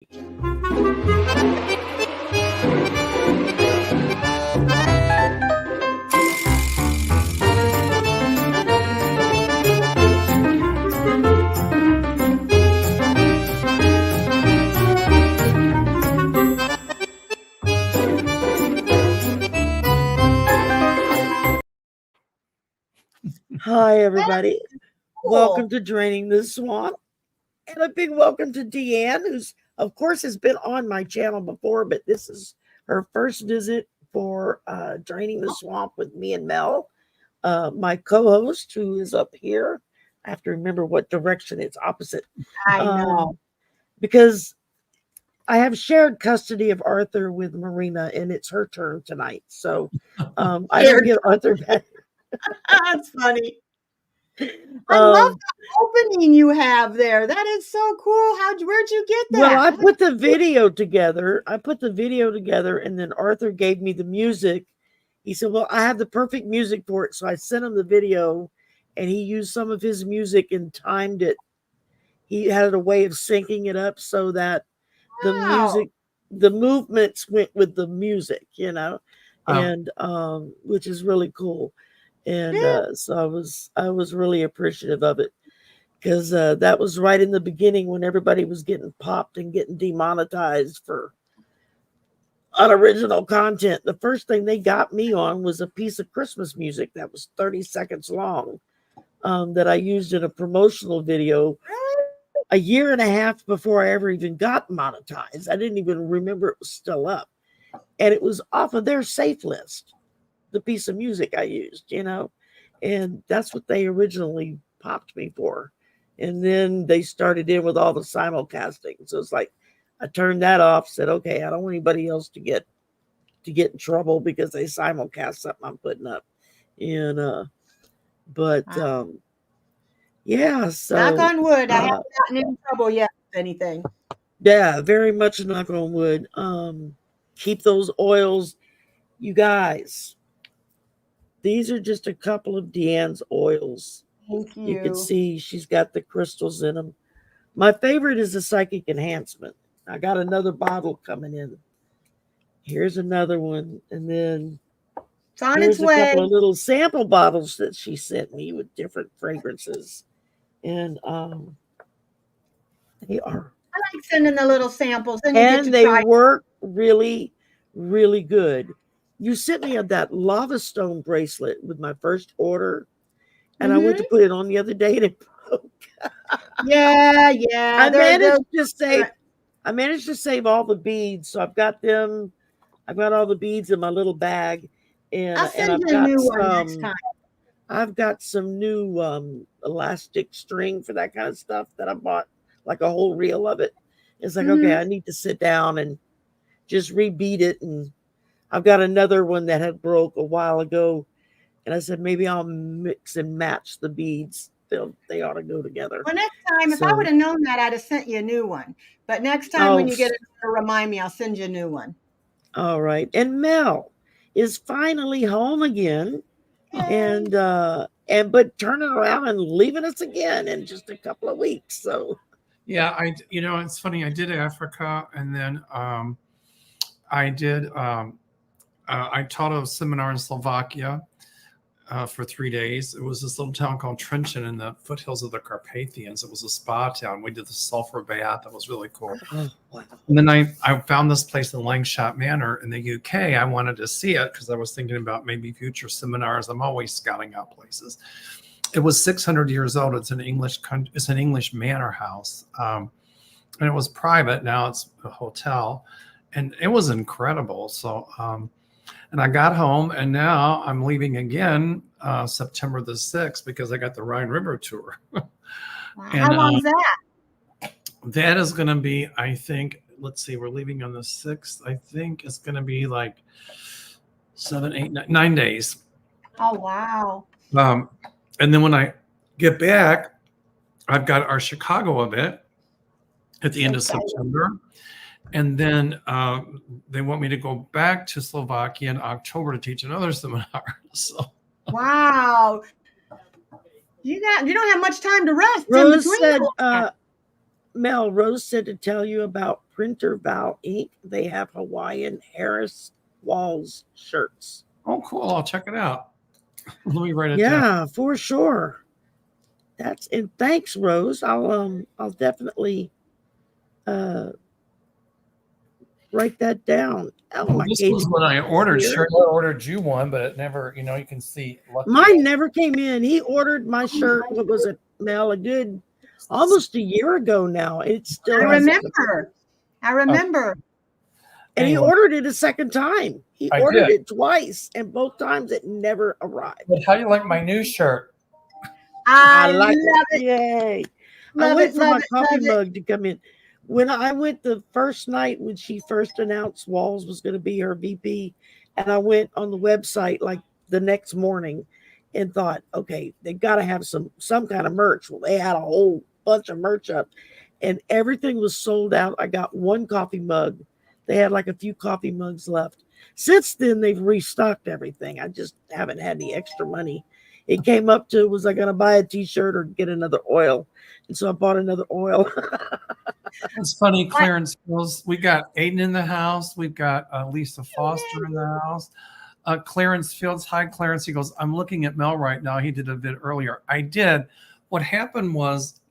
Hi, everybody. Cool. Welcome to Draining the Swamp. And a big welcome to Deanne, who's, of course, has been on my channel before, but this is her first visit for Draining the Swamp with me and Mel, my co-host, who is up here. I have to remember what direction it's opposite. I know. Because I have shared custody of Arthur with Marina, and it's her turn tonight. So I don't get Arthur back. That's funny. I love the opening you have there. That is so cool. Where'd you get that? Well, I put the video together. And then Arthur gave me the music. He said, well, I have the perfect music for it. So I sent him the video, and he used some of his music and timed it. He had a way of syncing it up so that the movements went with the music, and which is really cool. And so I was really appreciative of it, because that was right in the beginning when everybody was getting popped and getting demonetized for unoriginal content. The first thing they got me on was a piece of Christmas music that was 30 seconds long, that I used in a promotional video a year and a half before I ever even got monetized. I didn't even remember it was still up, and it was off of their safe list, the piece of music I used, and that's what they originally popped me for. And then they started in with all the simulcasting. So it's like, I turned that off, said, okay, I don't want anybody else to get in trouble because they simulcast something I'm putting up. And, yeah, so. Knock on wood. I haven't gotten in trouble yet, if anything. Yeah, very much knock on wood. Keep those oils, you guys. These are just a couple of Deanne's oils. Thank you. You can see she's got the crystals in them. My favorite is the Psychic Enhancement. I got another bottle coming in. Here's another one. And then it's on here's its way. A couple of little sample bottles that she sent me with different fragrances. And they are. I like sending the little samples. And they work really, really good. You sent me that lava stone bracelet with my first order, and I went to put it on the other day, and it broke. Yeah. I managed to save all the beads, so I've got them. I've got all the beads in my little bag, and I'll send you a new one next time. I've got some new elastic string for that kind of stuff that I bought, like a whole reel of it. It's like, okay, I need to sit down and just rebead it, and I've got another one that had broke a while ago, and I said maybe I'll mix and match the beads. They ought to go together. Well, next time, if I would have known that, I'd have sent you a new one. But next time when you get it, remind me, I'll send you a new one. All right. And Mel is finally home again, and but turning around and leaving us again in just a couple of weeks. So yeah, it's funny. I did Africa, and then I did. I taught a seminar in Slovakia for 3 days. It was this little town called Trenčín in the foothills of the Carpathians. It was a spa town. We did the sulfur bath. That was really cool. And then I found this place in Langshot Manor in the UK. I wanted to see it because I was thinking about maybe future seminars. I'm always scouting out places. It was 600 years old. It's an English manor house, and it was private. Now it's a hotel, and it was incredible. So. And I got home, and now I'm leaving again September the 6th because I got the Rhine River tour. Wow. And, how long is that? That is going to be, I think, let's see, we're leaving on the 6th. I think it's going to be like 9 days. Oh, wow. And then when I get back, I've got our Chicago event at the end of September. And then they want me to go back to Slovakia in October to teach another seminar. So, wow, you don't have much time to rest. Rose said, Mel, Rose said to tell you about printer Val Inc. They have Hawaiian Harris Walz shirts. Oh, cool. I'll check it out. Let me write it down. Yeah, for sure. And thanks, Rose. I'll definitely write that down. Oh, Well, my this Katie was when I ordered. here. Sure, I ordered you one, but it never. You know, you can see. Mine never came in. He ordered my shirt. What was it, Mel? A good almost a year ago now. It still I hasn't. remember. And Anyway. he ordered it a second time. He I ordered did. it twice, and both times it never arrived. But how do you like my new shirt? I like love it. Yay. I Love wait it, for love my it, coffee love it. mug to come in. When I went the first night when she first announced Walz was going to be her VP, and I went on the website like the next morning and thought, okay, they got to have some kind of merch. Well, they had a whole bunch of merch up, and everything was sold out. I got one coffee mug. They had like a few coffee mugs left. Since then, they've restocked everything. I just haven't had any extra money. It came up to, was I going to buy a t-shirt or get another oil? And so I bought another oil. It's funny, Clarence Hills. We got Aiden in the house. We've got Lisa Foster in the house. Clarence Fields. Hi, Clarence. He goes, I'm looking at Mel right now. He did a vid earlier. I did. What happened was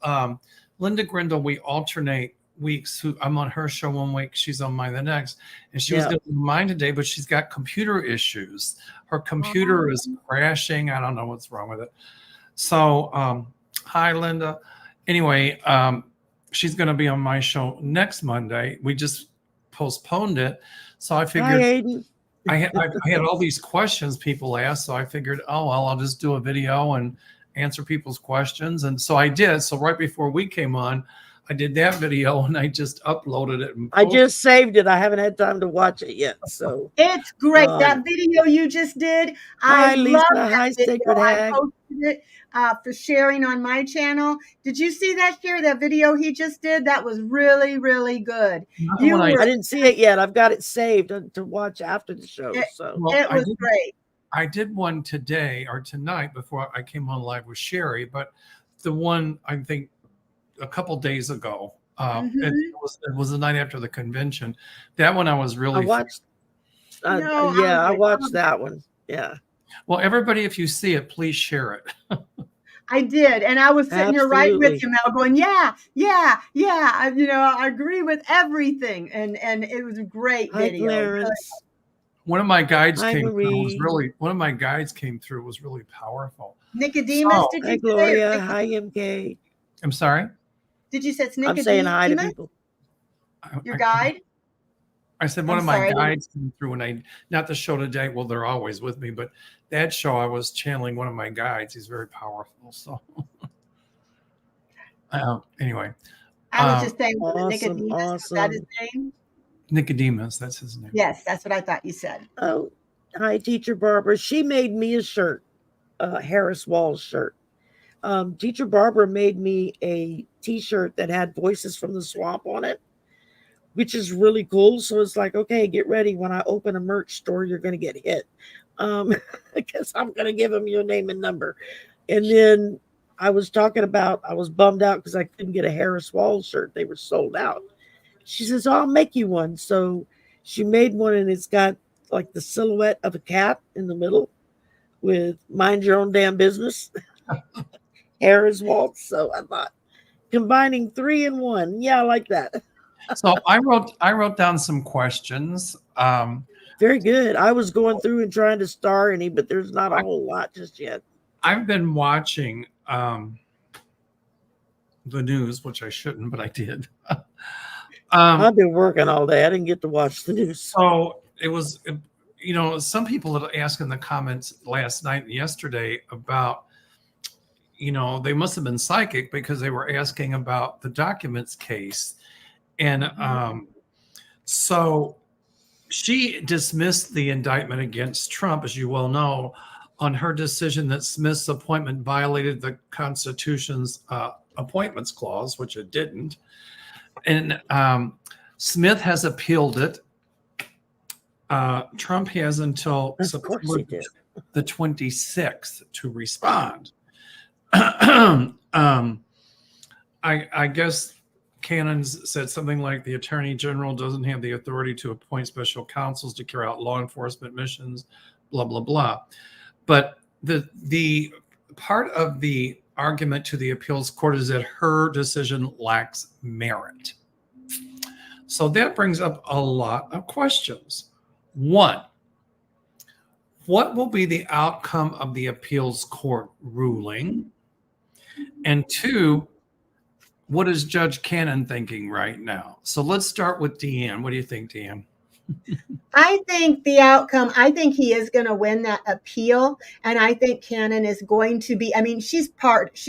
Linda Grindle, we alternate weeks. I'm on her show one week. She's on mine the next. And she was going to do mine today, but she's got computer issues. Her computer is crashing. I don't know what's wrong with it. So, hi, Linda. Anyway, she's going to be on my show next Monday. We just postponed it. So I figured Hi, Aiden. I had all these questions people asked. So I figured, oh, well, I'll just do a video and answer people's questions. And so I did. So right before we came on, I did that video and I just uploaded it. And I just saved it. I haven't had time to watch it yet. So it's great. That video you just did. Hi, I Lisa. love Hi, that Sacred video. Hag. I posted it for sharing on my channel. Did you see that, Sherry? That video he just did? That was really, really good. I didn't see it yet. I've got it saved to watch after the show. It was great. I did one today or tonight before I came on live with Shari, but the one I think a couple days ago, it was the night after the convention. That one I was really. I watched. I watched that one. Yeah. Well, everybody, if you see it, please share it. I did, and I was sitting here right with you, Mel, going, yeah. I agree with everything, and it was a great video. Clarence. One of my guides Hi, came Marie. through was really powerful. Nicodemus, did you Hi, Gloria. Hi, MK. I'm sorry. Did you say it's Nicodemus? I'm saying hi to people. Your guide? I said one of my guides came through, and not the show today. Well, they're always with me, but that show I was channeling one of my guides. He's very powerful. So anyway, I was just saying, Nicodemus. Is that his name? Nicodemus, that's his name. Yes, that's what I thought you said. Oh, hi, Teacher Barbara. She made me a shirt, Harris Walz shirt. Teacher Barbara made me a t-shirt that had Voices from the Swamp on it, which is really cool. So it's like, okay, get ready. When I open a merch store, you're going to get hit. Because I'm going to give them your name and number. And then I was bummed out because I couldn't get a Harris Walz shirt. They were sold out. She says, I'll make you one. So she made one, and it's got like the silhouette of a cat in the middle with mind your own damn business. Harris Walz. So I thought combining 3 in 1. Yeah, I like that. So I wrote down some questions. Very good. I was going through and trying to star any, but there's not a whole lot just yet. I've been watching the news, which I shouldn't, but I did. I've been working all day. I didn't get to watch the news. So it was, some people had asked in the comments last night and yesterday about, they must have been psychic because they were asking about the documents case. And so she dismissed the indictment against Trump, as you well know, on her decision that Smith's appointment violated the Constitution's appointments clause, which it didn't. And Smith has appealed it. Trump has until September the 26th to respond. I guess Cannon said something like the Attorney General doesn't have the authority to appoint special counsels to carry out law enforcement missions, blah, blah, blah. But the part of the argument to the appeals court is that her decision lacks merit. So that brings up a lot of questions. One, what will be the outcome of the appeals court ruling? And two, what is Judge Cannon thinking right now? So let's start with Deanne. What do you think, Deanne? I think the outcome, I think he is going to win that appeal. And I think Cannon is going to be, I mean, she's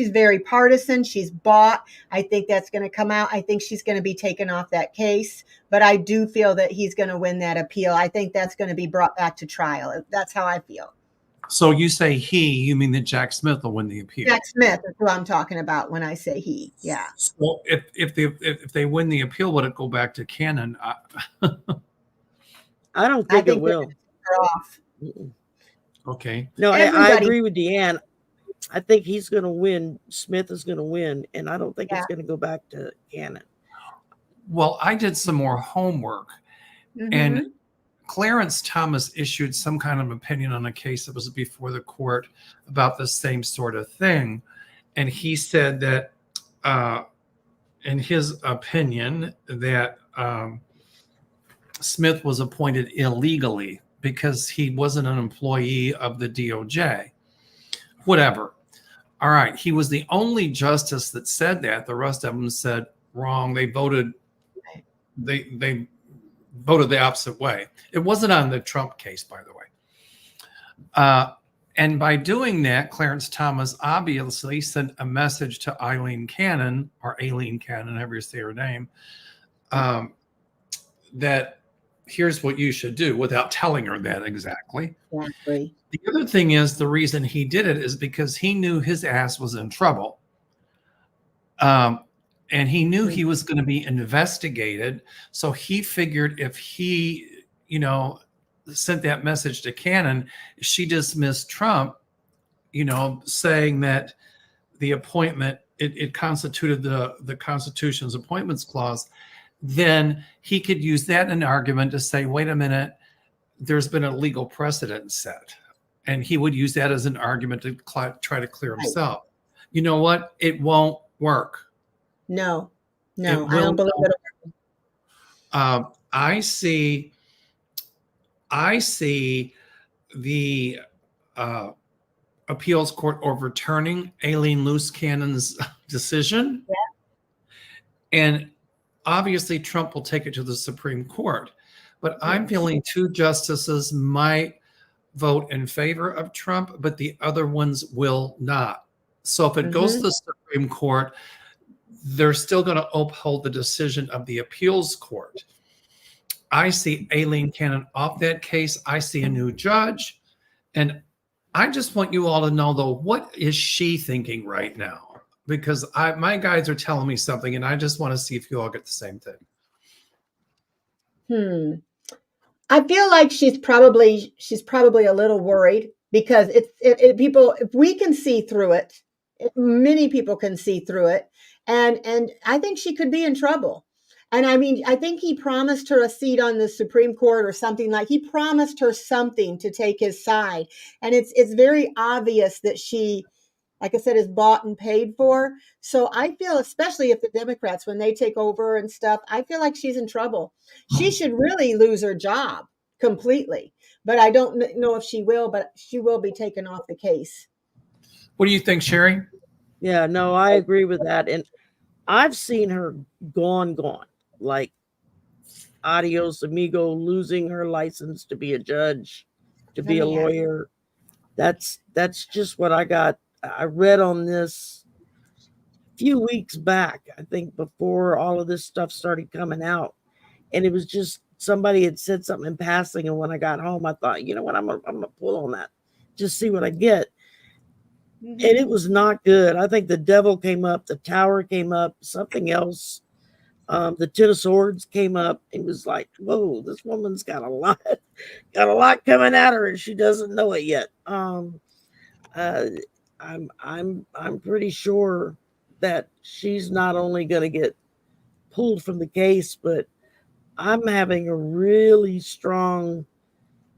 very partisan. She's bought. I think that's going to come out. I think she's going to be taken off that case. But I do feel that he's going to win that appeal. I think that's going to be brought back to trial. That's how I feel. So you say he, you mean that Jack Smith will win the appeal? Jack Smith is who I'm talking about when I say he. Yeah. So if they win the appeal, would it go back to Cannon? I don't think it will. Off. Okay. No, I agree with Deanne. I think he's going to win. Smith is going to win, and I don't think it's going to go back to Cannon. Well, I did some more homework, and Clarence Thomas issued some kind of opinion on a case that was before the court about the same sort of thing. And he said that, in his opinion, that Smith was appointed illegally because he wasn't an employee of the DOJ. Whatever. All right. He was the only justice that said that. The rest of them said wrong. They voted. They voted the opposite way. It wasn't on the Trump case, by the way. And by doing that, Clarence Thomas obviously sent a message to Eileen Cannon, or Aileen Cannon, however you say her name, that here's what you should do, without telling her that exactly. Exactly. The other thing is, the reason he did it is because he knew his ass was in trouble. And he knew he was going to be investigated. So he figured if he, sent that message to Cannon, she dismissed Trump, saying that the appointment, it constituted the Constitution's appointments clause, then he could use that in an argument to say, wait a minute, there's been a legal precedent set. And he would use that as an argument to try to clear himself. You know what? It won't work. No, I don't believe it. I see the appeals court overturning Aileen Luce Cannon's decision. Yeah. And obviously Trump will take it to the Supreme Court. But I'm feeling two justices might vote in favor of Trump, but the other ones will not. So if it goes to the Supreme Court, they're still going to uphold the decision of the appeals court. I see Aileen Cannon off that case. I see a new judge. And I just want you all to know, though, what is she thinking right now? Because my guys are telling me something, and I just want to see if you all get the same thing. I feel like she's probably a little worried, because people, if we can see through it, many people can see through it. And I think she could be in trouble. And I mean, I think he promised her a seat on the Supreme Court or something. Like, he promised her something to take his side. And it's very obvious that she, like I said, is bought and paid for. So I feel, especially if the Democrats, when they take over and stuff, I feel like she's in trouble. She should really lose her job completely. But I don't know if she will, but she will be taken off the case. What do you think, Shari? Yeah, no, I agree with that. And I've seen her gone, like adios amigo, losing her license to be a judge, to be a lawyer. That's just what I got. I read on this a few weeks back, I think, before all of this stuff started coming out. And it was just, somebody had said something in passing. And when I got home, I thought, you know what, I'm gonna pull on that, just see what I get. And it was not good. I think the devil came up, the tower came up, something else. The Ten of Swords came up. It was like, whoa, this woman's got a lot coming at her, and she doesn't know it yet. I'm pretty sure that she's not only going to get pulled from the case, but I'm having a really strong,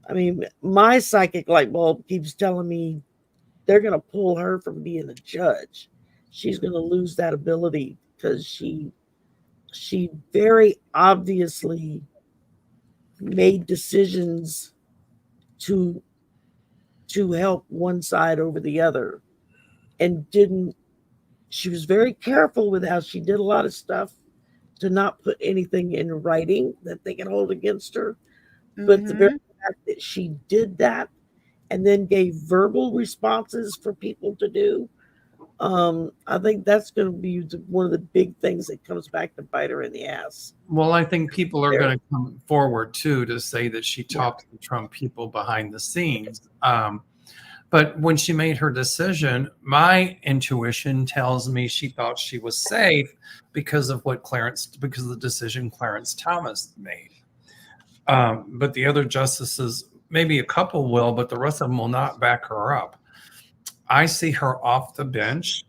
I mean, my psychic light bulb keeps telling me they're going to pull her from being a judge. She's going to lose that ability because she very obviously made decisions to help one side over the other, and she was very careful with how she did a lot of stuff to not put anything in writing that they can hold against her. But the very fact that she did that and then gave verbal responses for people to do, I think that's going to be one of the big things that comes back to bite her in the ass. Well, I think people are going to come forward too to say that she talked to the Trump people behind the scenes. But when she made her decision, my intuition tells me she thought she was safe because of the decision Clarence Thomas made. But the other justices, maybe a couple will, but the rest of them will not back her up. I see her off the bench.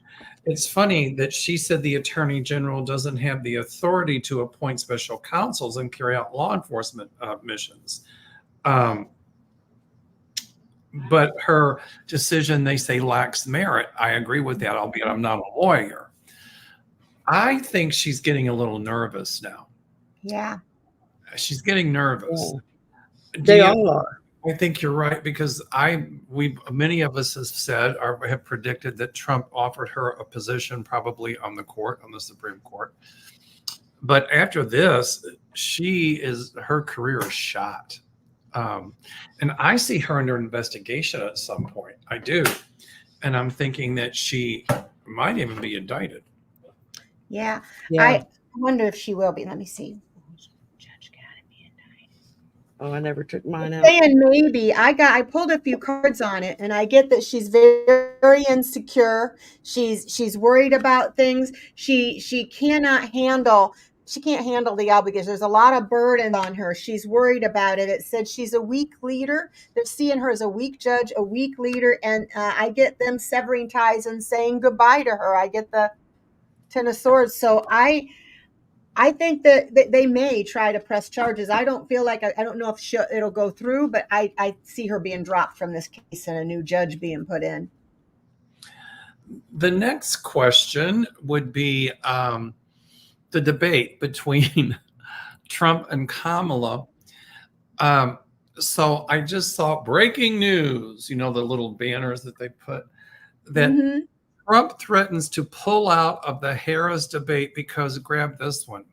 It's funny that she said the Attorney General doesn't have the authority to appoint special counsels and carry out law enforcement missions. But her decision, they say, lacks merit. I agree with that, albeit I'm not a lawyer. I think she's getting a little nervous now. Yeah. She's getting nervous. They all are. I think you're right, because many of us have said or have predicted that Trump offered her a position probably on the Supreme Court. But after this, her career is shot. And I see her under investigation at some point. I do. And I'm thinking that she might even be indicted. Yeah. I wonder if she will be. Let me see. Oh, I never took mine out. Saying maybe. I pulled a few cards on it, and I get that she's very insecure. She's worried about things. She can't handle the obligation. There's a lot of burden on her. She's worried about it. It said she's a weak leader. They're seeing her as a weak judge, a weak leader, and I get them severing ties and saying goodbye to her. I get the Ten of Swords. So I think that they may try to press charges. I don't feel like, I don't know if it'll go through, but I see her being dropped from this case and a new judge being put in. The next question would be the debate between Trump and Kamala. So I just saw breaking news, the little banners that they put, that Trump threatens to pull out of the Harris debate because, grab this one,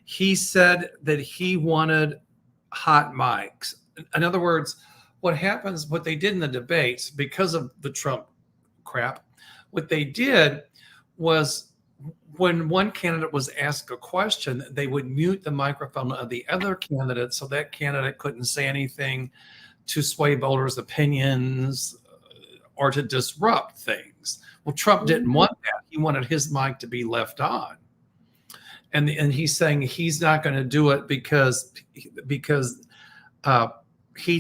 he said that he wanted hot mics. In other words, what they did in the debates, because of the Trump crap, what they did was when one candidate was asked a question, they would mute the microphone of the other candidate so that candidate couldn't say anything to sway voters' opinions or to disrupt things. Well, Trump didn't want that. He wanted his mic to be left on. And he's saying he's not going to do it because he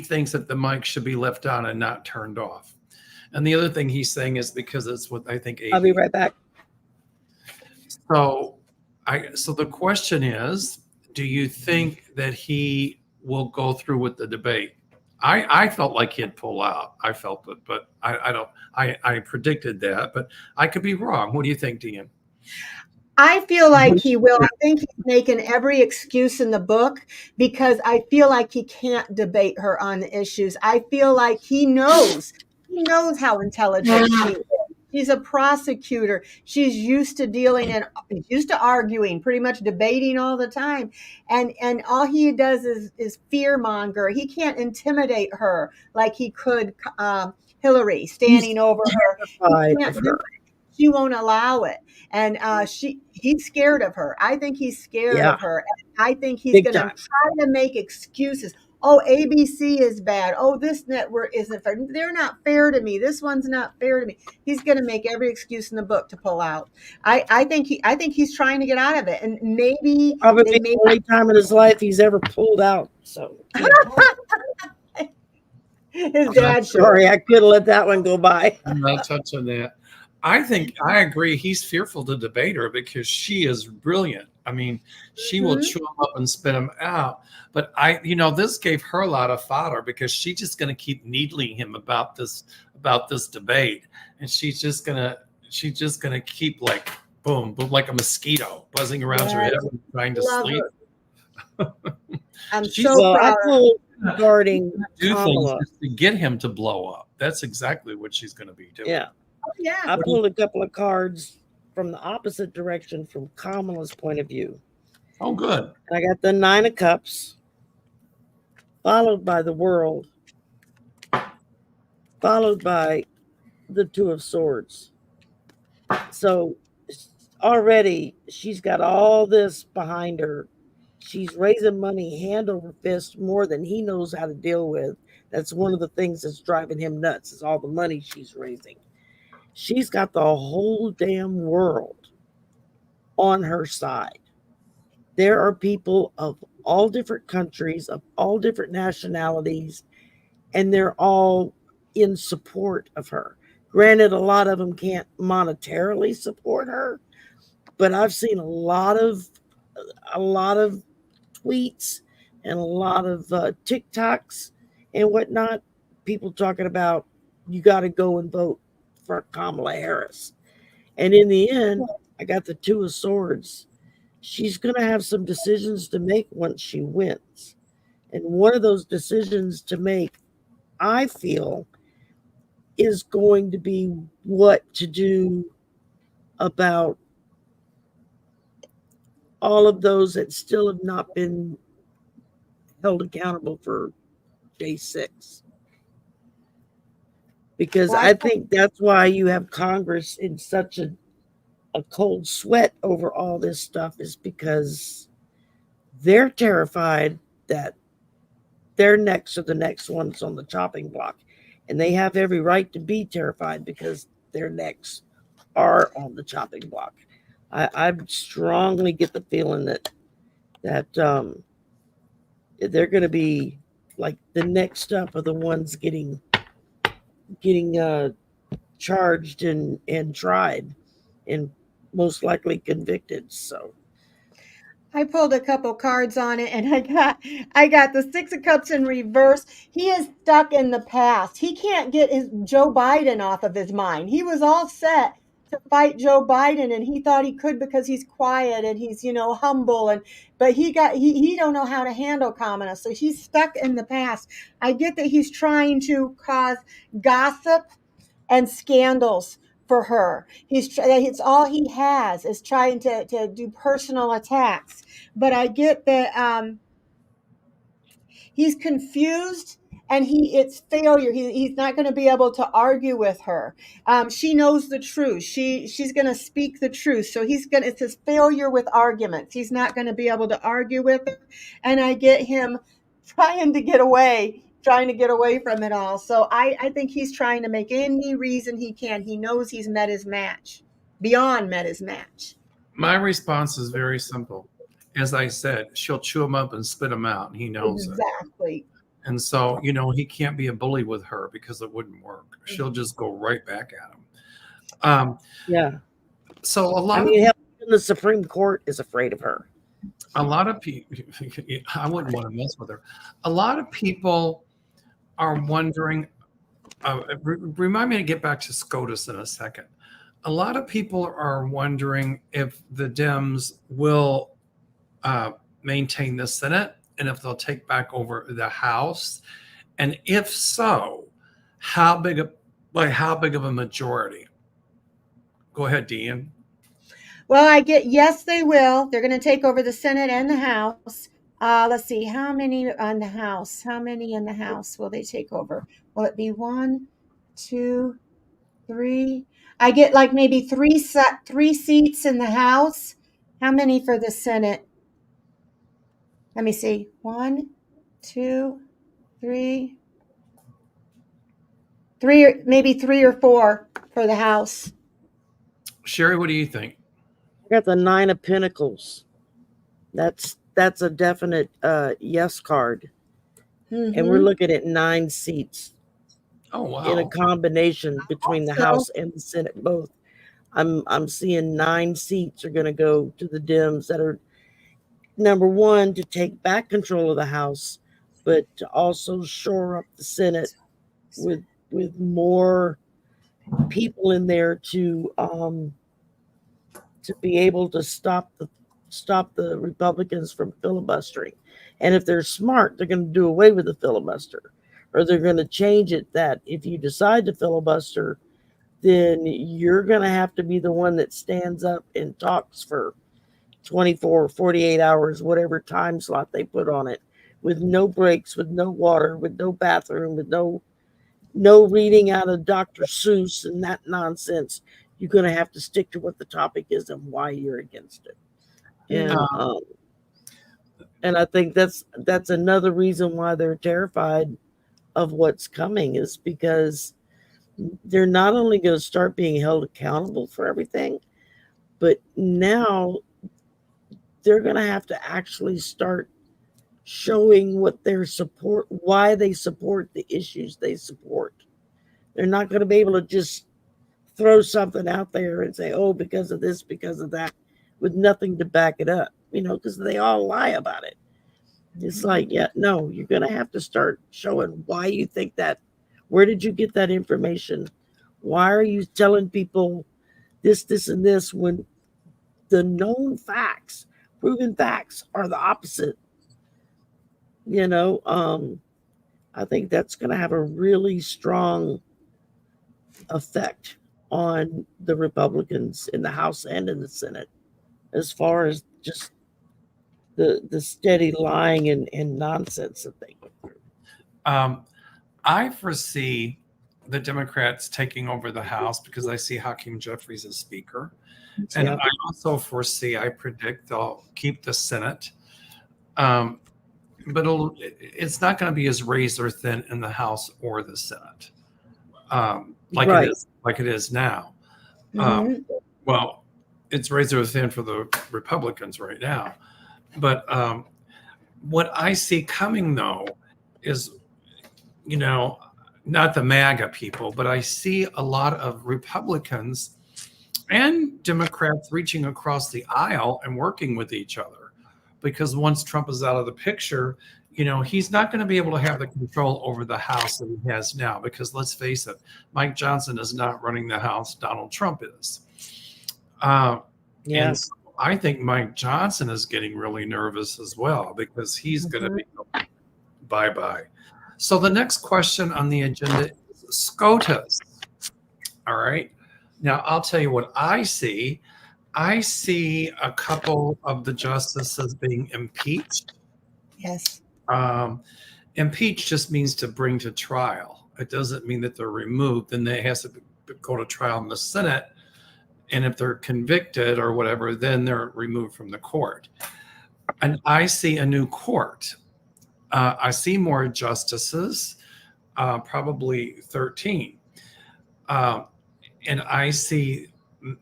thinks that the mic should be left on and not turned off. And the other thing he's saying is because it's what I think. I'll be right back. So the question is, do you think that he will go through with the debate? I felt like he'd pull out. I felt it, but I predicted that, but I could be wrong. What do you think, Dean? I feel like he will. I think he's making every excuse in the book because I feel like he can't debate her on the issues. I feel like he knows how intelligent she is. She's a prosecutor. She's used to dealing and used to arguing, pretty much debating all the time. And all he does is fear monger. He can't intimidate her like he could Hillary standing over her. He can't do it. She won't allow it. And he's scared of her. I think he's scared of her. And I think he's going to try to make excuses. Oh, ABC is bad. Oh, this network isn't fair. They're not fair to me. This one's not fair to me. He's going to make every excuse in the book to pull out. I think he's trying to get out of it. And maybe probably the only time in his life he's ever pulled out. So his dad. Sorry, I couldn't let that one go by. I'm not touching that. I agree. He's fearful to debate her because she is brilliant. I mean, she will chew them up and spit them out. But this gave her a lot of fodder because she's just going to keep needling him about this debate, and she's just gonna keep like boom, boom, like a mosquito buzzing around your head trying to sleep. I'm She's so proud. Regarding do Kamala. things to get him to blow up. That's exactly what she's going to be doing. Yeah. Yeah. I pulled a couple of cards from the opposite direction from Kamala's point of view. Oh, good. I got the 9 of Cups, followed by the World, followed by the 2 of Swords. So already she's got all this behind her. She's raising money hand over fist more than he knows how to deal with. That's one of the things that's driving him nuts is all the money she's raising. She's got the whole damn world on her side. There are people of all different countries, of all different nationalities, and they're all in support of her. Granted, a lot of them can't monetarily support her, but I've seen a lot of tweets and a lot of TikToks and whatnot, people talking about you got to go and vote for Kamala Harris. And in the end, I got the 2 of Swords. She's going to have some decisions to make once she wins. And one of those decisions to make, I feel, is going to be what to do about all of those that still have not been held accountable for J6. Because I think that's why you have Congress in such a cold sweat over all this stuff, is because they're terrified that their necks are the next ones on the chopping block. And they have every right to be terrified because their necks are on the chopping block. I strongly get the feeling that they're going to be like the next up are the ones getting charged and tried and most likely convicted. So I pulled a couple cards on it, and I got the 6 of Cups in reverse. He is stuck in the past. He can't get his Joe Biden off of his mind. He was all set to fight Joe Biden, and he thought he could because he's quiet and he's humble, but he don't know how to handle Kamala, so he's stuck in the past. I get that he's trying to cause gossip and scandals for her. It's all he has is trying to do personal attacks. But I get that he's confused and it's failure. He's not going to be able to argue with her. She knows the truth. She's going to speak the truth. So it's his failure with arguments. He's not going to be able to argue with her. And I get him trying to get away from it all. So I think he's trying to make any reason he can. He knows he's met his match, beyond met his match. My response is very simple. As I said, she'll chew them up and spit them out, and he knows exactly. And so, he can't be a bully with her because it wouldn't work. She'll just go right back at him. Yeah. So the Supreme Court is afraid of her. A lot of people, I wouldn't want to mess with her. A lot of people are wondering, remind me to get back to SCOTUS in a second. A lot of people are wondering if the Dems will maintain the Senate and if they'll take back over the House. And if so, how big of a majority? Go ahead, Dean. Well, yes, they will. They're going to take over the Senate and the House. Let's see, how many in the House? How many in the House will they take over? Will it be 1, 2, 3? I get like maybe three seats in the House. How many for the Senate? Let me see. 1, 2, 3. Maybe 3 or 4 for the House. Shari, what do you think? I got the 9 of Pentacles. That's a definite yes card. Mm-hmm. And we're looking at 9 seats. Oh, wow. In a combination between the House and the Senate both. I'm seeing 9 seats are going to go to the Dems that are number one, to take back control of the House, but to also shore up the Senate with more people in there to be able to stop the Republicans from filibustering. And if they're smart, they're going to do away with the filibuster, or they're going to change it that if you decide to filibuster, then you're going to have to be the one that stands up and talks for 24 or 48 hours, whatever time slot they put on it, with no breaks, with no water, with no bathroom, with no reading out of Dr. Seuss and that nonsense. You're going to have to stick to what the topic is and why you're against it. And I think that's another reason why they're terrified of what's coming, is because they're not only going to start being held accountable for everything, but now they're going to have to actually start showing what their support, why they support the issues they support. They're not going to be able to just throw something out there and say, oh, because of this, because of that, with nothing to back it up, because they all lie about it. It's like, yeah, no, you're going to have to start showing why you think that. Where did you get that information? Why are you telling people this, and this, when the known facts, proven facts, are the opposite? I think that's going to have a really strong effect on the Republicans in the House and in the Senate, as far as just the steady lying and nonsense that they go through. I foresee the Democrats taking over the House because I see Hakeem Jeffries as Speaker. And I also foresee, I predict they'll keep the Senate. But it's not going to be as razor thin in the House or the Senate, like it is now. Well, it's razor thin for the Republicans right now. But what I see coming, though, is, not the MAGA people, but I see a lot of Republicans and Democrats reaching across the aisle and working with each other. Because once Trump is out of the picture, he's not going to be able to have the control over the House that he has now. Because let's face it, Mike Johnson is not running the House. Donald Trump is. And so I think Mike Johnson is getting really nervous as well, because he's going to be bye-bye. So the next question on the agenda is SCOTUS. All right. Now, I'll tell you what I see. I see a couple of the justices being impeached. Yes. Impeach just means to bring to trial. It doesn't mean that they're removed. Then they have to go to trial in the Senate. And if they're convicted or whatever, then they're removed from the court. And I see a new court. I see more justices, probably 13. And I see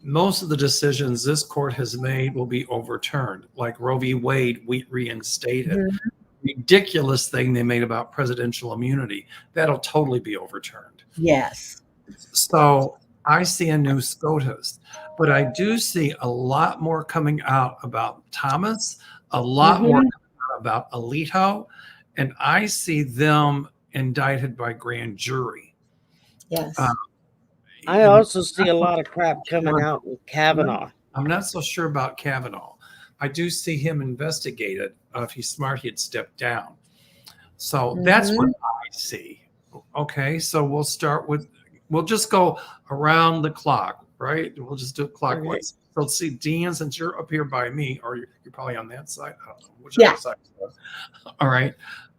most of the decisions this court has made will be overturned, like Roe v. Wade, we reinstated. Ridiculous thing they made about presidential immunity. That'll totally be overturned. Yes. So I see a new SCOTUS, but I do see a lot more coming out about Thomas, a lot more coming out about Alito, and I see them indicted by grand jury. Yes. I also see a lot of crap coming out with Kavanaugh. I'm not so sure about Kavanaugh. I do see him investigated. If he's smart, he'd step down. So that's what I see. Okay, so we'll just go around the clock, right? We'll just do it clockwise. So let's see, Deanne, since you're up here by me, or you're probably on that side. I don't know which other side. All right.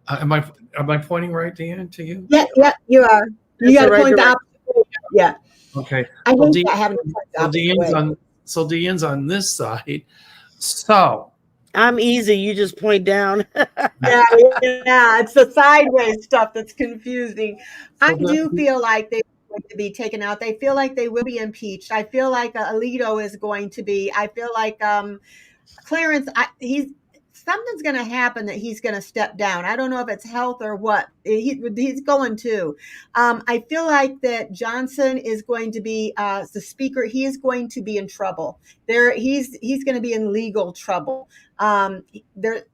Am I pointing right, Deanne, to you? Yeah, you are. You got to point the opposite way. Yeah. Okay. I think I have So Deanne's on this side. So I'm easy. You just point down. yeah, it's the sideways stuff that's confusing. I do feel like they're going to be taken out. They feel like they will be impeached. I feel like Alito is going to be. I feel like Clarence. something's going to happen that he's going to step down. I don't know if it's health or what. He's going to. I feel like that Johnson is going to be the speaker. He is going to be in trouble. He's going to be in legal trouble. There's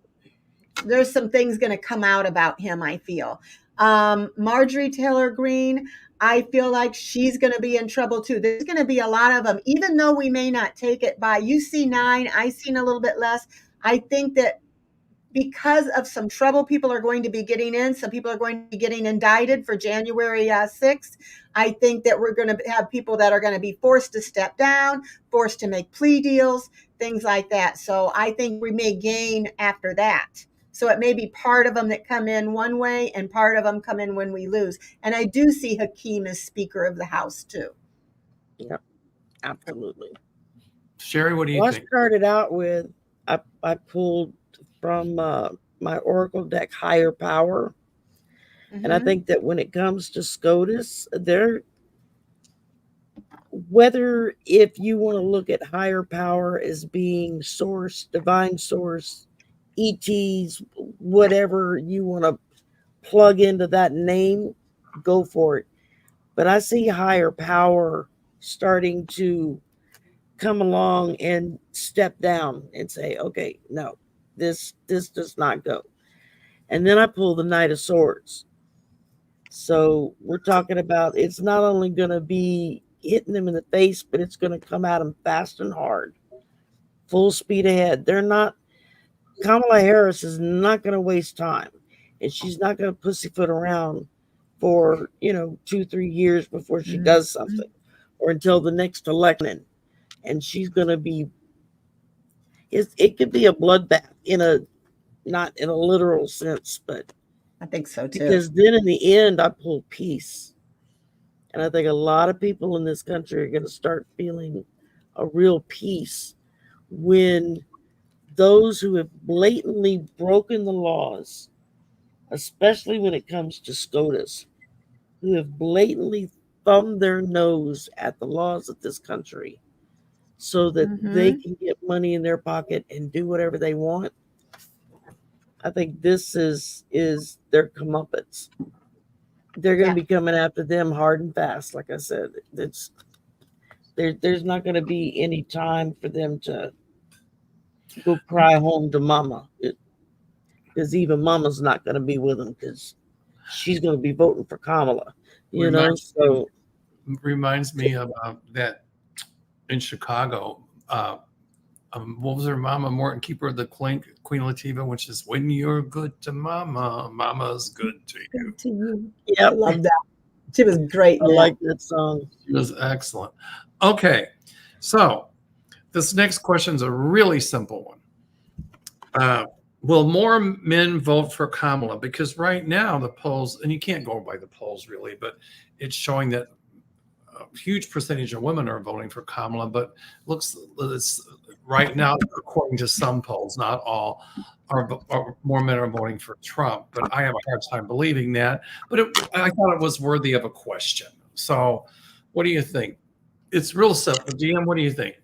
some things going to come out about him, I feel. Marjorie Taylor Greene, I feel like she's going to be in trouble too. There's going to be a lot of them, even though we may not take it by. You see 9, I seen a little bit less. I think that because of some trouble people are going to be getting in, some people are going to be getting indicted for January 6th. I think that we're going to have people that are going to be forced to step down, forced to make plea deals, things like that. So I think we may gain after that. So it may be part of them that come in one way and part of them come in when we lose. And I do see Hakeem as Speaker of the House too. Yeah, absolutely. Shari, what do you think? I started out with, I pulled from my Oracle deck Higher Power. Mm-hmm. And I think that when it comes to SCOTUS, whether if you want to look at Higher Power as being source, divine source, ETs, whatever you want to plug into that name, go for it. But I see Higher Power starting to come along and step down and say, okay, no, this does not go. And then I pull the Knight of Swords. So we're talking about, it's not only going to be hitting them in the face, but it's going to come at them fast and hard, full speed ahead. Kamala Harris is not going to waste time, and she's not going to pussyfoot around for 2-3 years before she does something, or until the next election. And she's going to be, it could be a bloodbath not in a literal sense, but I think so too. Because then in the end, I pull peace. And I think a lot of people in this country are going to start feeling a real peace when those who have blatantly broken the laws, especially when it comes to SCOTUS, who have blatantly thumbed their nose at the laws of this country so that they can get money in their pocket and do whatever they want. I think this is their comeuppance. They're going to be coming after them hard and fast. Like I said, there's not going to be any time for them to go cry home to mama, because even mama's not going to be with them because she's going to be voting for Kamala. Reminds me of that in Chicago. What was her mama? Morton Keeper of the Queen Latifah, which is when you're good to mama, mama's good to you. Yeah, I love that. She was great. I like that song. She was excellent. Okay, so this next question is a really simple one. Will more men vote for Kamala? Because right now the polls, and you can't go by the polls really, but it's showing that a huge percentage of women are voting for Kamala, but it's right now, according to some polls, not all, are more men are voting for Trump. But I have a hard time believing that. But I thought it was worthy of a question. So what do you think? It's real simple. DM, what do you think?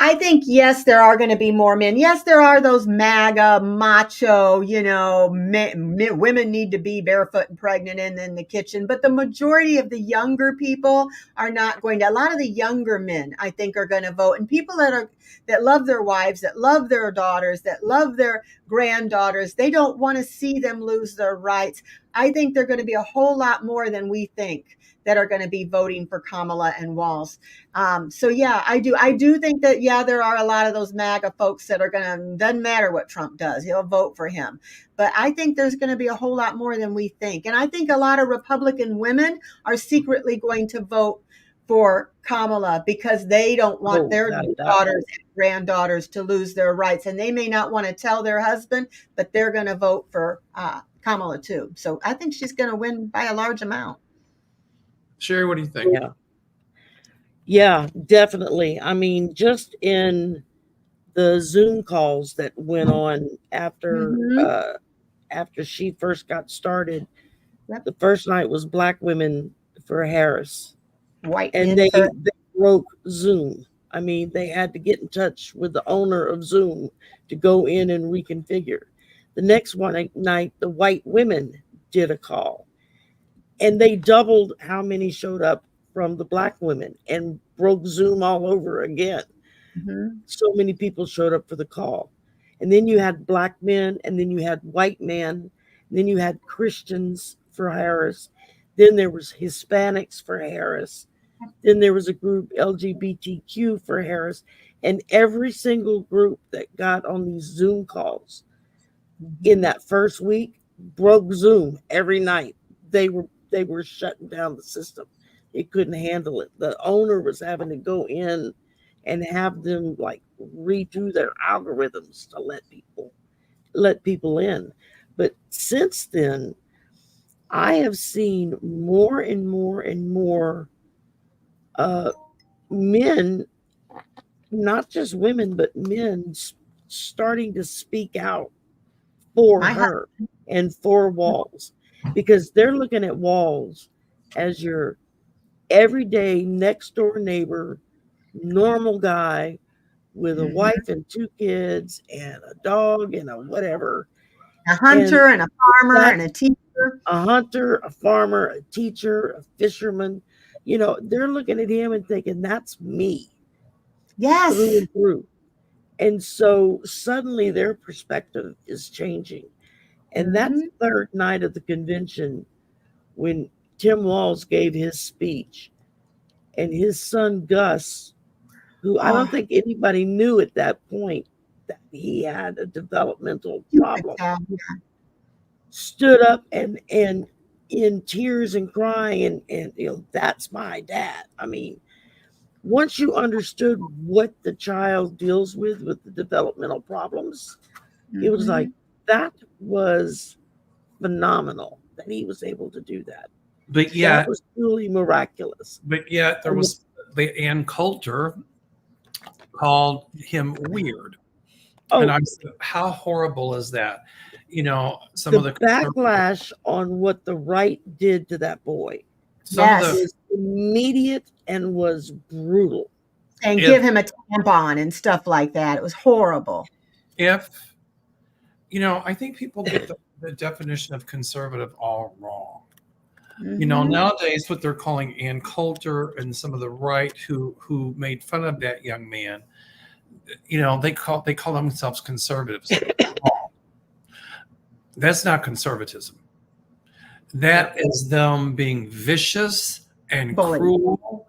I think, yes, there are going to be more men. Yes, there are those MAGA, macho, women need to be barefoot and pregnant and in the kitchen. But the majority of the younger people are not going to. A lot of the younger men, I think, are going to vote. And people that love their wives, that love their daughters, that love their granddaughters, they don't want to see them lose their rights. I think they're going to be a whole lot more than we think that are going to be voting for Kamala and Walz. So yeah, I do think that, there are a lot of those MAGA folks that are doesn't matter what Trump does, he'll vote for him. But I think there's going to be a whole lot more than we think. And I think a lot of Republican women are secretly going to vote for Kamala because they don't want their daughters and granddaughters to lose their rights. And they may not want to tell their husband, but they're going to vote for Kamala too. So I think she's going to win by a large amount. Shari, what do you think? Yeah, definitely. I mean, just in the Zoom calls that went on after she first got started, the first night was Black women for Harris. White and they broke Zoom. I mean, they had to get in touch with the owner of Zoom to go in and reconfigure. The next one night, the white women did a call, and they doubled how many showed up from the black women and broke Zoom all over again. Mm-hmm. So many people showed up for the call. And then you had black men, and then you had white men, and then you had Christians for Harris. Then there was Hispanics for Harris. Then there was a group LGBTQ for Harris. And every single group that got on these Zoom calls in that first week broke Zoom every night. They were shutting down the system. They couldn't handle it. The owner was having to go in and have them like redo their algorithms to let people in. But since then, I have seen more and more and more men, not just women, but men starting to speak out for My her and for Walz, because they're looking at Walz as your everyday next door neighbor, normal guy with a wife and 2 kids and a dog and a whatever. A hunter and a farmer and a teacher. A hunter, a farmer, a teacher, a fisherman. You know, they're looking at him and thinking, that's me Yes. through and through. And so suddenly their perspective is changing. And that third night of the convention, when Tim Walz gave his speech, and his son Gus, who I don't think anybody knew at that point that he had a developmental problem, stood up and in tears and crying and you know, that's my dad. I mean, once you understood what the child deals with the developmental problems, it was like, that was phenomenal that he was able to do that. But yeah, that was truly miraculous. But yet there was the Ann Coulter called him weird. Oh, and I said, how horrible is that? You know, some the of the backlash on what the right did to that boy was immediate and was brutal. And give him a tampon and stuff like that. It was horrible. You know, I think people get the definition of conservative all wrong. You know, nowadays what they're calling Ann Coulter and some of the right who made fun of that young man, you know, they call themselves conservatives. That's not conservatism. That is them being vicious and cruel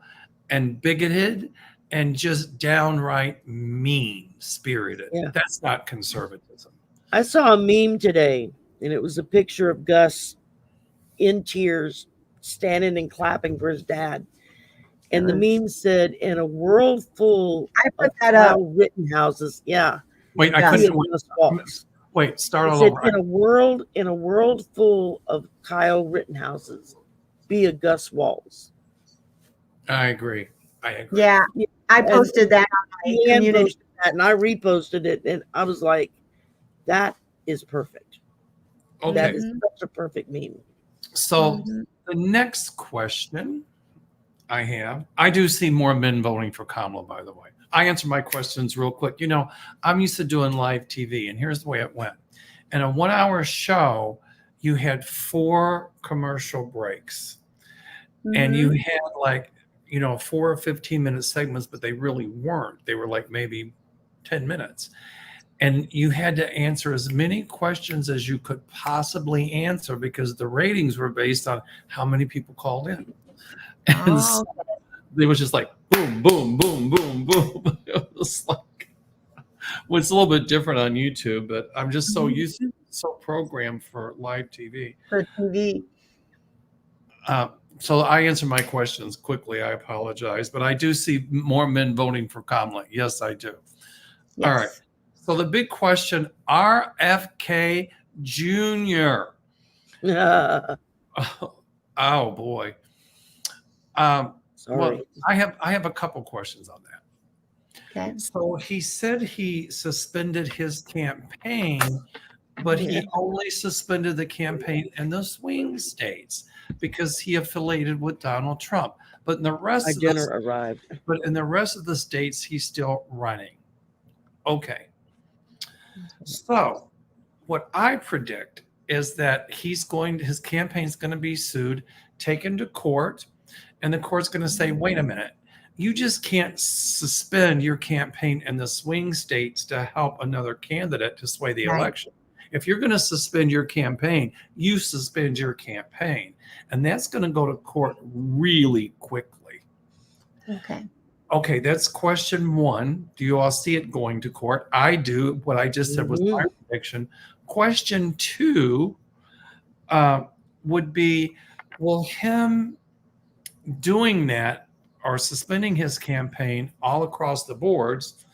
and bigoted and just downright mean-spirited. Yeah. That's not conservatism. I saw a meme today, and it was a picture of Gus in tears, standing and clapping for his dad. And the meme said, in a world full of Kyle Rittenhouses. Yeah. Wait, I couldn't. Wait, start all over. In a world full of Kyle Rittenhouses, be a Gus Walz. I agree. Yeah. I posted that on my community. And I reposted it, and I was like, that is perfect. Okay. That is such a perfect meme. So the next question I do see more men voting for Kamala, by the way. I answer my questions real quick. You know, I'm used to doing live TV, and here's the way it went. In a 1-hour show, you had 4 commercial breaks, and you had like, you know, 4 15-minute segments, but they really weren't. They were like maybe 10 minutes. And you had to answer as many questions as you could possibly answer because the ratings were based on how many people called in. And so it was just like boom, boom, boom, boom, boom. It was like, well, it's a little bit different on YouTube, but I'm just so used to, so programmed for live TV. For TV. So I answer my questions quickly. I apologize, but I do see more men voting for Kamala. Yes, I do. Yes. All right. So the big question, RFK Jr. Oh boy. Well, I have a couple questions on that. Okay. So he said he suspended his campaign but Yeah. he only suspended the campaign in the swing states because he affiliated with Donald Trump. But in the rest My of dinner the arrived. states, he's still running. Okay. So what I predict is that his campaign's going to be sued, taken to court, and the court's going to say, wait a minute, you just can't suspend your campaign in the swing states to help another candidate to sway the Right. election. If you're going to suspend your campaign, you suspend your campaign. And that's going to go to court really quickly. Okay. Okay, that's question one. Do you all see it going to court? I do. What I just said was my prediction. Question two would be, will him doing that or suspending his campaign all across the boards,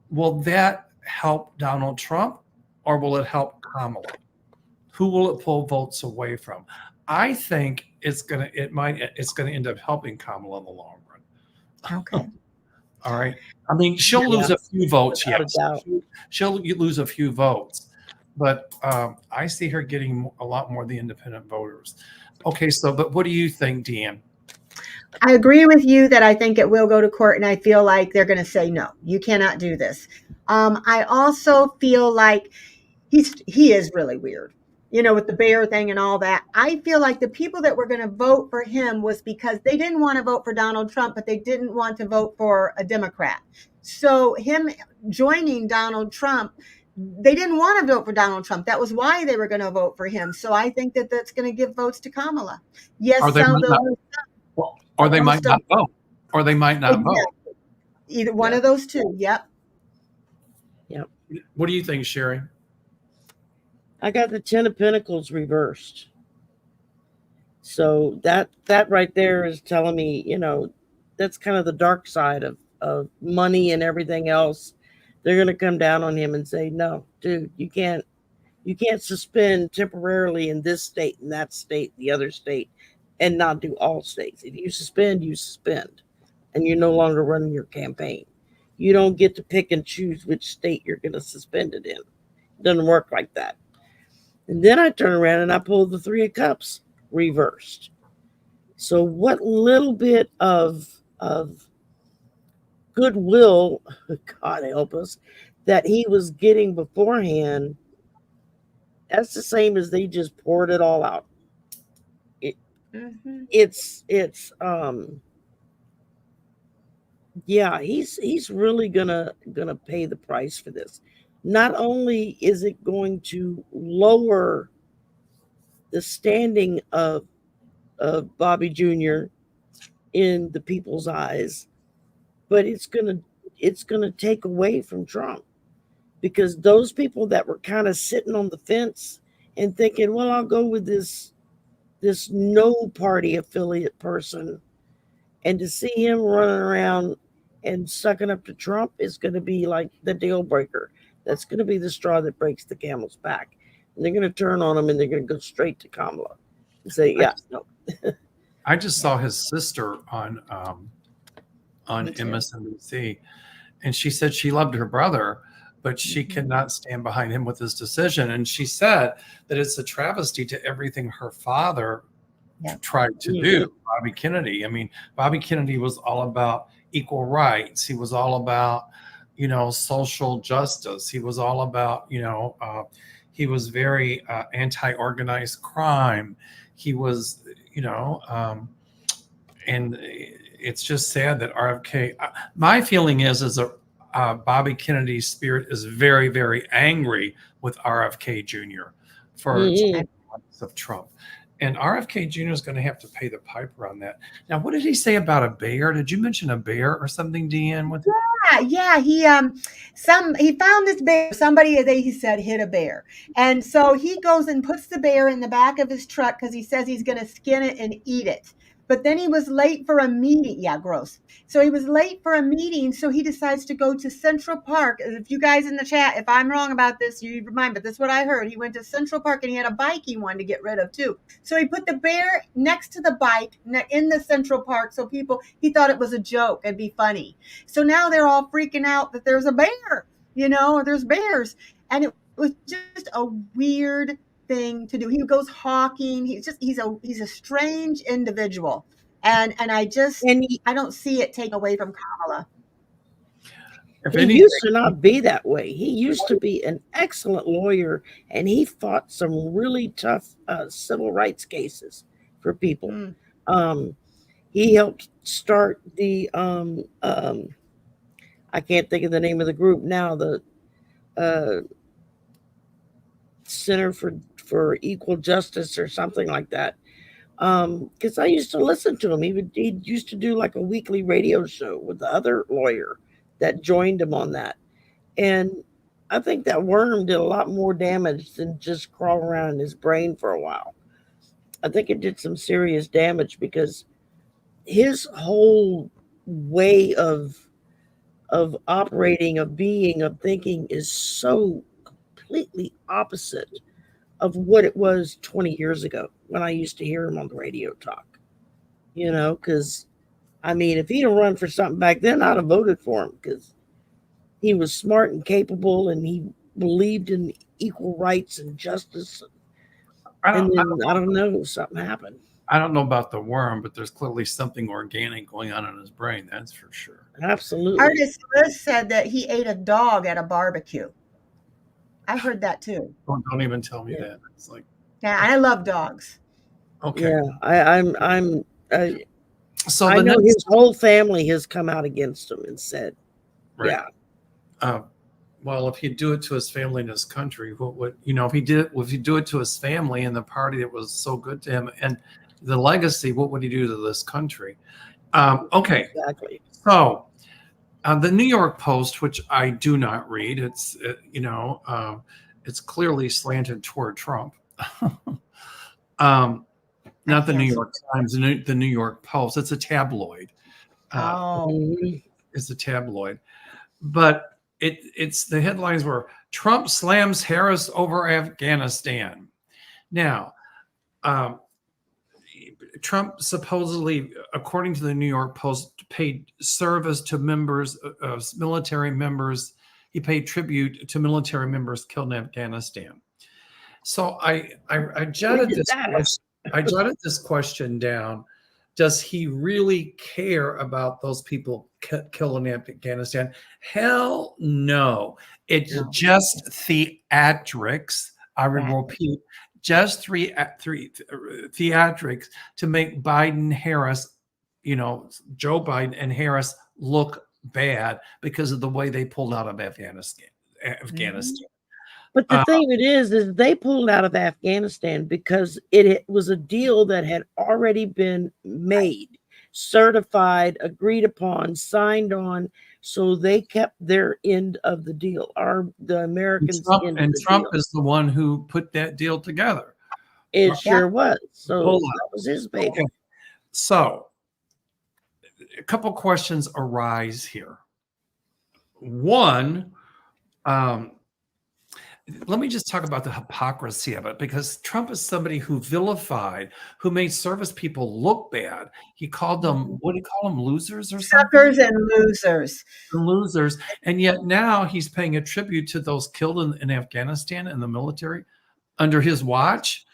will that help Donald Trump or will it help Kamala? Who will it pull votes away from? I think it's gonna end up helping Kamala in the long run. Okay. All right. I mean, she'll lose a few votes. Without a Yes, doubt. she'll lose a few votes, but I see her getting a lot more of the independent voters. Okay, but what do you think, Deanne? I agree with you that I think it will go to court, and I feel like they're going to say, no, you cannot do this. I also feel like he is really weird, with the bear thing and all that. I feel like the people that were going to vote for him was because they didn't want to vote for Donald Trump, but they didn't want to vote for a Democrat. So him joining Donald Trump, they didn't want to vote for Donald Trump. That was why they were going to vote for him. So I think that that's going to give votes to Kamala. Yes, Or they might not vote. Or they might not vote. Either one of those two. Yep. Yep. What do you think, Shari? I got the 10 of Pentacles reversed. So that right there is telling me, that's kind of the dark side of money and everything else. They're going to come down on him and say, no, dude, you can't suspend temporarily in this state, in that state, the other state, and not do all states. If you suspend, you suspend, and you're no longer running your campaign. You don't get to pick and choose which state you're going to suspend it in. It doesn't work like that. And then I turn around and I pull the 3 of Cups reversed. So what little bit of goodwill, God help us, that he was getting beforehand, that's the same as they just poured it all out. He's really gonna pay the price for this. Not only is it going to lower the standing of Bobby Jr. in the people's eyes, but it's gonna take away from Trump, because those people that were kind of sitting on the fence and thinking, well, I'll go with this no party affiliate person, and to see him running around and sucking up to Trump is going to be like the deal breaker. That's going to be the straw that breaks the camel's back. And they're going to turn on him and they're going to go straight to Kamala and say, yeah, no. I just saw his sister on MSNBC, and she said she loved her brother, but she cannot stand behind him with his decision. And she said that it's a travesty to everything her father tried to do, Bobby Kennedy. I mean, Bobby Kennedy was all about equal rights. He was all about, social justice. He was all about, he was very anti-organized crime. He was, and it's just sad that RFK, my feeling is that Bobby Kennedy's spirit is very, very angry with RFK Jr. for of Trump. And RFK Jr. is going to have to pay the piper on that. Now, what did he say about a bear? Did you mention a bear or something, Deanne? Yeah. He found this bear. Somebody, he said, hit a bear. And so he goes and puts the bear in the back of his truck because he says he's going to skin it and eat it. But then he was late for a meeting. Yeah, gross. So he was late for a meeting. So he decides to go to Central Park. If you guys in the chat, if I'm wrong about this, you remind me. But this is what I heard. He went to Central Park and he had a bike he wanted to get rid of too. So he put the bear next to the bike in the Central Park. So he thought it was a joke. It'd be funny. So now they're all freaking out that there's a bear, or there's bears. And it was just a weird thing to do. He goes hawking. He's a strange individual. And I don't see it taken away from Kamala. If He anything, used to not be that way. He used to be an excellent lawyer, and he fought some really tough civil rights cases for people. Mm. He helped start the I can't think of the name of the group now, the uh, Center for Equal Justice or something like that. Because I used to listen to him. He used to do like a weekly radio show with the other lawyer that joined him on that. And I think that worm did a lot more damage than just crawl around in his brain for a while. I think it did some serious damage because his whole way of operating, of being, of thinking is so completely opposite of what it was 20 years ago when I used to hear him on the radio talk. Because I mean, if he'd have run for something back then, I'd have voted for him because he was smart and capable and he believed in equal rights and justice. I don't know, something happened. I don't know about the worm, but there's clearly something organic going on in his brain. That's for sure. Absolutely. Artist Liz said that he ate a dog at a barbecue. I heard that too. Don't even tell me that. It's like, yeah, I love dogs. Okay. Yeah, so I know his whole family has come out against him and said, right. Yeah. Well, if he'd do it to his family and his country, if he do it to his family and the party that was so good to him and the legacy, what would he do to this country? Okay. Exactly. So the New York Post, which I do not read, it's clearly slanted toward Trump. Not the New York Times, the New York Post. It's a tabloid. It's a tabloid, but it's the headlines were Trump slams Harris over Afghanistan. Now, Trump supposedly, according to the New York Post, paid service to military members. He paid tribute to military members killed in Afghanistan. So I jotted this question down. Does he really care about those people killed in Afghanistan? Hell no. It's just theatrics. I will repeat, just theatrics to make Biden, Harris, Joe Biden and Harris look bad because of the way they pulled out of Afghanistan. But the thing it is they pulled out of Afghanistan because it was a deal that had already been made, certified, agreed upon, signed on. So they kept their end of the deal. The Americans Trump is the one who put that deal together. It sure was. So that was his baby. Okay. So a couple questions arise here. One, let me just talk about the hypocrisy of it, because Trump is somebody who vilified, who made service people look bad. He called them, what do you call them, losers or something? Suckers and losers. Losers. And yet now he's paying a tribute to those killed in Afghanistan in the military under his watch.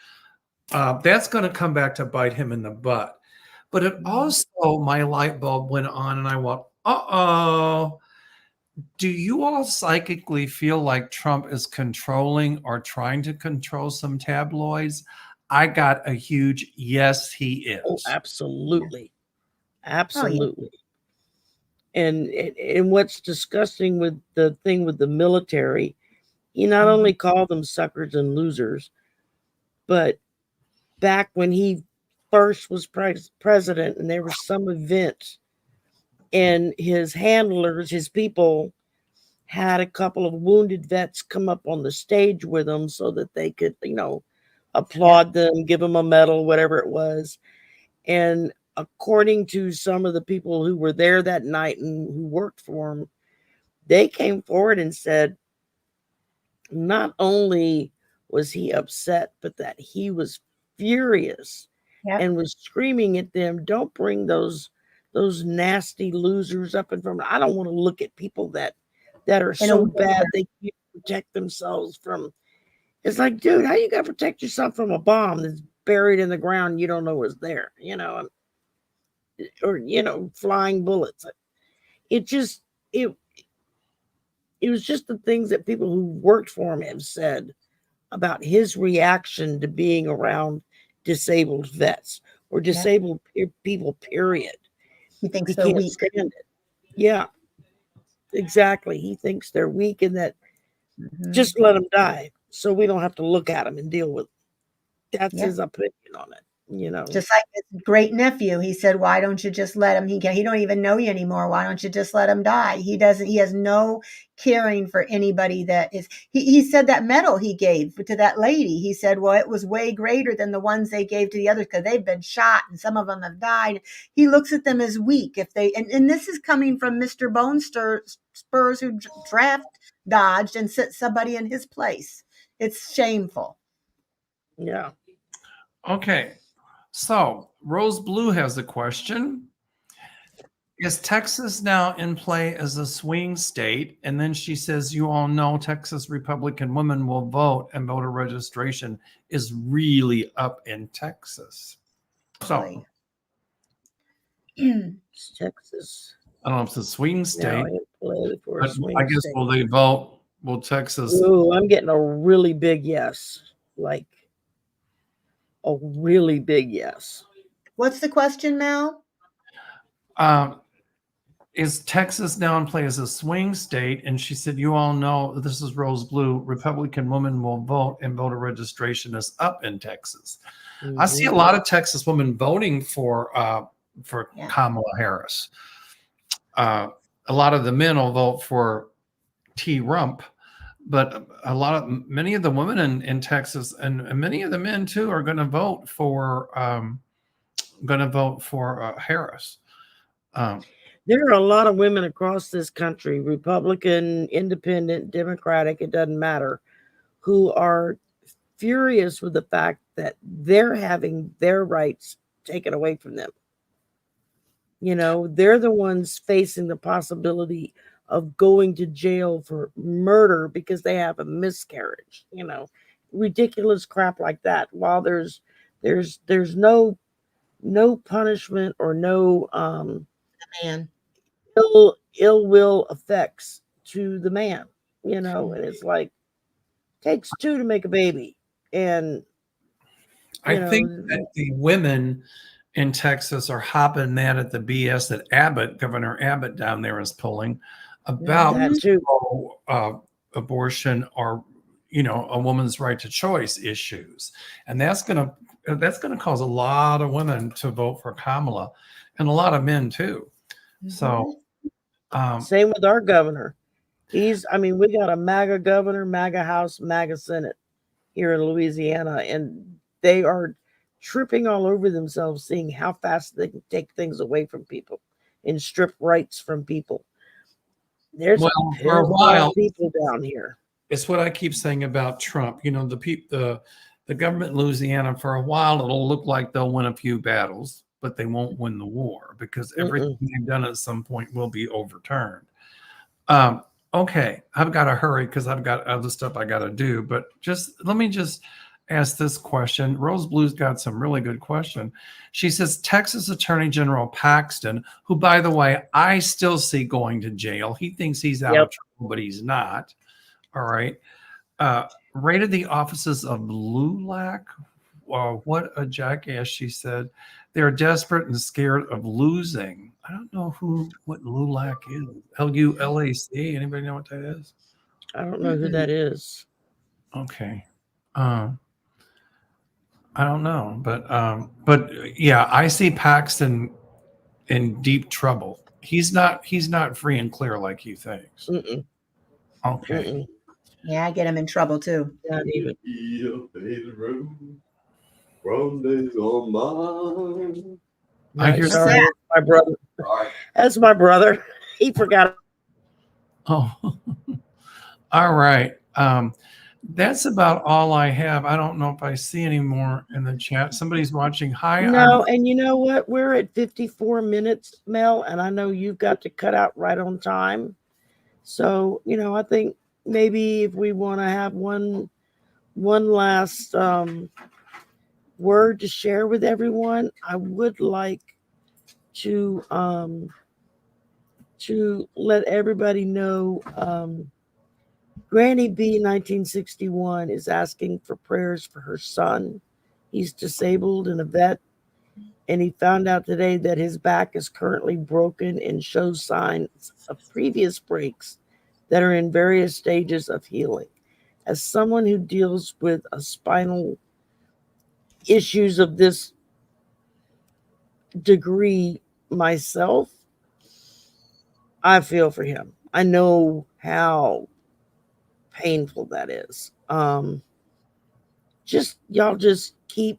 That's going to come back to bite him in the butt. But it also, my light bulb went on and I went, uh-oh. Do you all psychically feel like Trump is controlling or trying to control some tabloids? I got a huge yes, he is. Oh, absolutely. Absolutely. And what's disgusting with the thing with the military, he not only called them suckers and losers, but back when he first was president and there was some event and his handlers, his people, had a couple of wounded vets come up on the stage with him so that they could, applaud them, give them a medal, whatever it was. And according to some of the people who were there that night and who worked for him, they came forward and said, not only was he upset, but that he was furious and was screaming at them, don't bring those nasty losers up in front of me. I don't want to look at people that are so bad protect themselves from. It's like, dude, how you got to protect yourself from a bomb that's buried in the ground? You don't know what's there, or flying bullets. It just it was just the things that people who worked for him have said about his reaction to being around disabled vets or disabled people, period. He thinks He they're can't weak. stand it. Yeah, exactly. He thinks they're weak and that just let them die so we don't have to look at them and deal with it. That's his opinion on it. Just like his great nephew, he said, "Why don't you just let him? He don't even know you anymore. Why don't you just let him die?" He doesn't. He has no caring for anybody that is. He said that medal he gave to that lady. He said, "Well, it was way greater than the ones they gave to the others because they've been shot and some of them have died." He looks at them as weak if they. And this is coming from Mr. Bone Spurs, who draft dodged and set somebody in his place. It's shameful. Yeah. Okay. So Rose Blue has a question. Is Texas now in play as a swing state? And then she says, you all know Texas Republican women will vote and voter registration is really up in Texas. So it's Texas. I don't know if it's a swing state. I guess will they vote? Will Texas? Ooh, I'm getting a really big yes. Like a really big yes. What's the question, Mel? Is Texas now in play as a swing state? And she said, you all know, this is Rose Blue, Republican women will vote and voter registration is up in Texas. I see a lot of Texas women voting for Kamala Harris. A lot of the men will vote for T. Rump, but many of the women in Texas and many of the men too are going to vote for Harris. There are a lot of women across this country, Republican, Independent, Democratic, it doesn't matter, who are furious with the fact that they're having their rights taken away from them. They're the ones facing the possibility of going to jail for murder because they have a miscarriage, ridiculous crap like that. While there's no punishment or no ill will effects to the man, and it's like takes two to make a baby. And I think that the women in Texas are hopping mad at the BS that Governor Abbott down there is pulling about abortion or a woman's right to choice issues, and that's gonna cause a lot of women to vote for Kamala and a lot of men too. So same with our governor. We got a MAGA governor, MAGA House, MAGA Senate here in Louisiana, and they are tripping all over themselves seeing how fast they can take things away from people and strip rights from people. There's for a while people down here. It's what I keep saying about Trump. The government in Louisiana, for a while it'll look like they'll win a few battles, but they won't win the war because everything they've done at some point will be overturned. Okay, I've got to hurry because I've got other stuff I got to do. But let me ask this question. Rose Blue's got some really good question. She says, Texas Attorney General Paxton, who, by the way, I still see going to jail. He thinks he's out of trouble, but he's not. All right. Raided the offices of LULAC. What a jackass, she said. They're desperate and scared of losing. I don't know what LULAC is. LULAC. Anybody know what that is? I don't know who that is. Okay. I don't know, but yeah, I see Paxton in deep trouble. He's not free and clear like he thinks. Okay. Yeah, I get him in trouble too. Not even. I hear that. My brother. That's my brother. He forgot. Oh, all right. That's about all I have. I don't know if I see any more in the chat. Somebody's watching. Hi. No, and you know what? We're at 54 minutes, Mel, and I know you've got to cut out right on time. So, I think maybe if we want to have one last word to share with everyone, I would like to let everybody know Granny B 1961 is asking for prayers for her son. He's disabled and a vet, and he found out today that his back is currently broken and shows signs of previous breaks that are in various stages of healing. As someone who deals with a spinal issues of this degree myself, I feel for him. I know how painful that is. Y'all just keep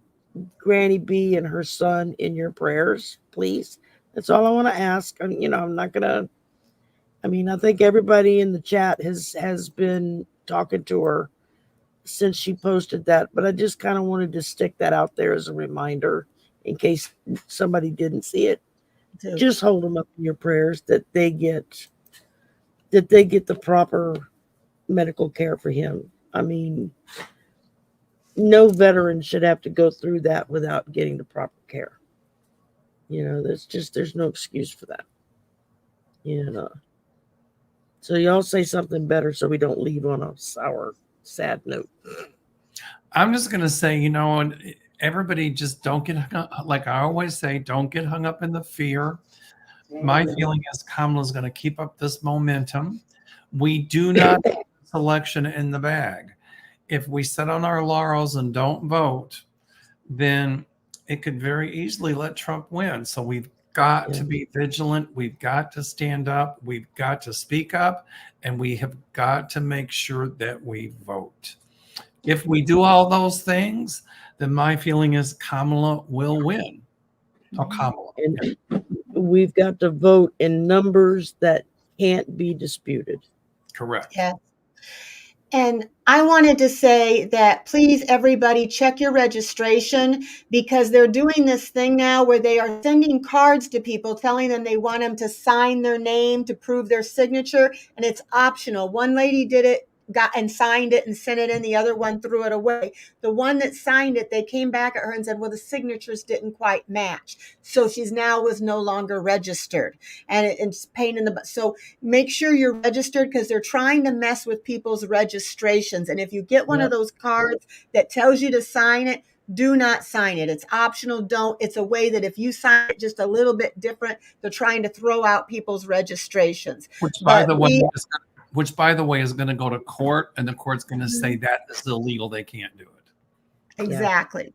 Granny B and her son in your prayers, please. That's all I want to ask. I'm not gonna. I think everybody in the chat has been talking to her since she posted that, but I just kind of wanted to stick that out there as a reminder in case somebody didn't see it. Just hold them up in your prayers that they get the proper medical care for him. No veteran should have to go through that without getting the proper care. There's no excuse for that. So y'all say something better so we don't leave on a sour, sad note. I'm just going to say, and everybody just don't get hung up. Like I always say, don't get hung up in the fear. My feeling is Kamala's going to keep up this momentum. We do not have selection in the bag. If we sit on our laurels and don't vote, then it could very easily let Trump win. So we've got to be vigilant. We've got to stand up. We've got to speak up. And we have got to make sure that we vote. If we do all those things, then my feeling is Kamala will win. Oh, Kamala. And we've got to vote in numbers that can't be disputed. Correct. Yeah. And I wanted to say that please, everybody, check your registration, because they're doing this thing now where they are sending cards to people telling them they want them to sign their name to prove their signature, and it's optional. One lady did it, got and signed it and sent it in. The other one threw it away. The one that signed it, they came back at her and said, well, the signatures didn't quite match. So she's now was no longer registered, and it's pain in the butt. So make sure you're registered, because they're trying to mess with people's registrations. And if you get one of those cards that tells you to sign it, do not sign it. It's optional. Don't. It's a way that if you sign it just a little bit different, they're trying to throw out people's registrations. Which, by the way, is going to go to court, and the court's going to say that is illegal. They can't do it. Exactly. Yeah.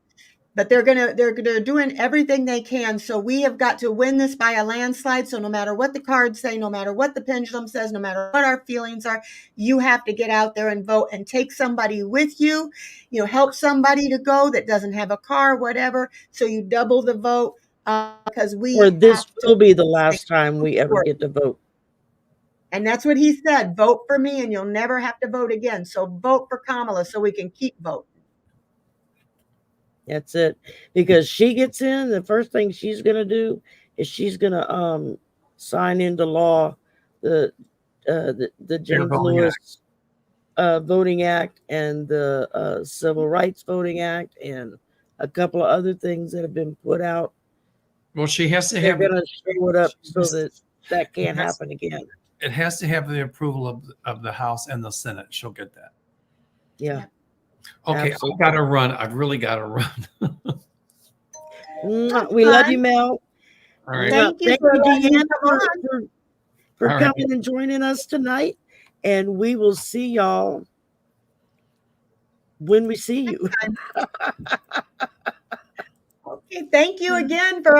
But they're doing everything they can. So we have got to win this by a landslide. So no matter what the cards say, no matter what the pendulum says, no matter what our feelings are, you have to get out there and vote, and take somebody with you. Help somebody to go that doesn't have a car, whatever. So you double the vote, because this will be the last time we ever get to vote. And that's what he said. Vote for me and you'll never have to vote again. So vote for Kamala so we can keep voting. That's it. Because she gets in, the first thing she's going to do is she's going to sign into law the James Lewis Voting Act and the Civil Rights Voting Act and a couple of other things that have been put out. Well, she has to They're have going to show it up so that can't happen again. It has to have the approval of the House and the Senate. She'll get that. Yeah. Okay, absolutely. I've got to run. I've really got to run. We love you, Mel. All right. Thank you, Deanna, for coming and joining us tonight. And we will see y'all when we see you. Okay, thank you again for